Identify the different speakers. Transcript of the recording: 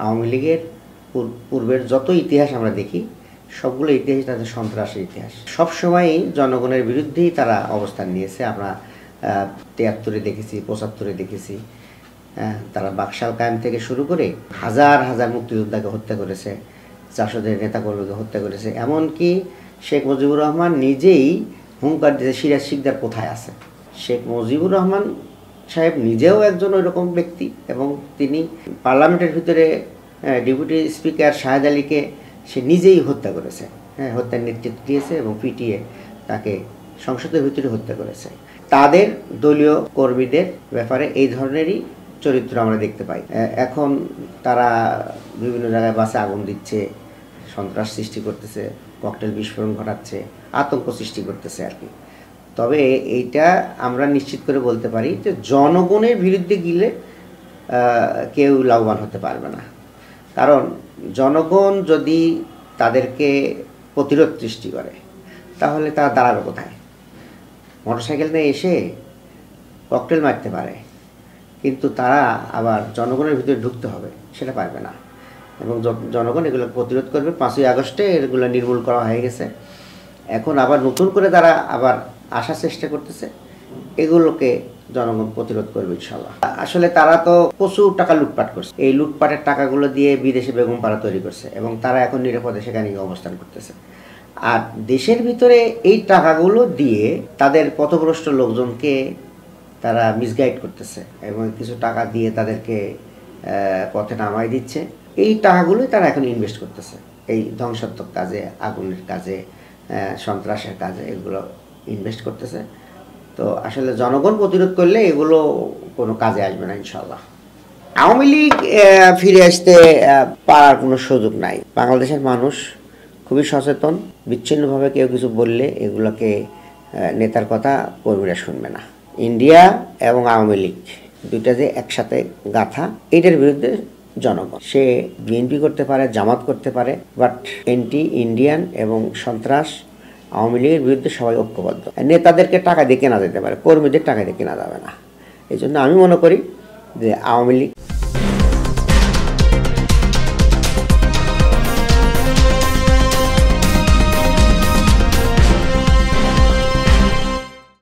Speaker 1: আওয়ামী লীগের পূর্বের যত ইতিহাস আমরা দেখি সবগুলো ইতিহাস তাদের সন্ত্রাসের ইতিহাস। সবসময়ই জনগণের বিরুদ্ধেই তারা অবস্থান নিয়েছে। আমরা ৭৩-এ দেখেছি, ৭৫-এ দেখেছি। তারা বাকশাল কায়েম থেকে শুরু করে হাজার হাজার মুক্তিযোদ্ধাকে হত্যা করেছে, জাসদের নেতাকর্মীকে হত্যা করেছে। এমনকি শেখ মুজিবুর রহমান নিজেই হুঙ্কার দিয়েছে সিরাজ শিকদার কোথায় আছে। শেখ মুজিবুর রহমান সাহেব নিজেও একজন ওই রকম ব্যক্তি এবং তিনি পার্লামেন্টের ভিতরে ডেপুটি স্পিকার শাহেদ আলীকে সে নিজেই হত্যা করেছে, হত্যার নেতৃত্ব দিয়েছে এবং পিটিয়ে তাকে সংসদের ভিতরে হত্যা করেছে। তাদের দলীয় কর্মীদের ব্যাপারে এই ধরনেরই চরিত্র আমরা দেখতে পাই। এখন তারা বিভিন্ন জায়গায় বাসে আগুন দিচ্ছে, সন্ত্রাস সৃষ্টি করতেছে, ককটেল বিস্ফোরণ ঘটাচ্ছে, আতঙ্ক সৃষ্টি করতেছে আর কি। তবে এইটা আমরা নিশ্চিত করে বলতে পারি যে জনগণের বিরুদ্ধে গেলে কেউ লাভবান হতে পারবে না। কারণ জনগণ যদি তাদেরকে প্রতিরোধ সৃষ্টি করে তাহলে তারা দাঁড়াবে কোথায়? মোটরসাইকেল নিয়ে এসে ককটেল মারতে পারে, কিন্তু তারা আবার জনগণের ভিতরে ঢুকতে হবে সেটা পারবে না। এবং জনগণ এগুলো প্রতিরোধ করবে। ৫ই আগস্টে এগুলো নির্মূল করা হয়ে গেছে। এখন আবার নতুন করে তারা আবার আসার চেষ্টা করতেছে, এগুলোকে জনগণ প্রতিরোধ করবে ইনশাল্লাহ। আসলে তারা তো প্রচুর টাকা লুটপাট করছে। এই লুটপাটের টাকাগুলো দিয়ে বিদেশে বেগম পাড়া তৈরি করছে এবং তারা এখন নিরাপদে সেখানে গিয়ে অবস্থান করতেছে। আর দেশের ভিতরে এই টাকাগুলো দিয়ে তাদের পথভ্রষ্ট লোকজনকে তারা মিসগাইড করতেছে এবং কিছু টাকা দিয়ে তাদেরকে পথে নামাই দিচ্ছে। এই টাকাগুলোই তারা এখন ইনভেস্ট করতেছে এই ধ্বংসাত্মক কাজে, আগুনের কাজে, সন্ত্রাসের কাজে, এগুলো ইনভেস্ট করতেছে। তো আসলে জনগণ প্রতিরোধ করলে এগুলো কোনো কাজে আসবে না ইনশাল্লাহ। আওয়ামী লীগ ফিরে আসতে পারার কোনো সুযোগ নাই। বাংলাদেশের মানুষ খুবই সচেতন। বিচ্ছিন্নভাবে কেউ কিছু বললে এগুলোকে নেতার কথা কর্মীরা শুনবে না। ইন্ডিয়া এবং আওয়ামী লীগ দুইটা যে একসাথে গাথা, এটার বিরুদ্ধে জনগণ, সে বিএনপি করতে পারে, জামাত করতে পারে, বাট এন্টি ইন্ডিয়ান এবং সন্ত্রাস আওয়ামী লীগের বিরুদ্ধে সবাই ঐক্যবদ্ধ। নেতাদেরকে টাকা দিয়ে কেনা যেতে পারে, কর্মীদের টাকা দিয়ে কেনা যাবে না। এই জন্য আমি মনে করি যে আওয়ামী লীগ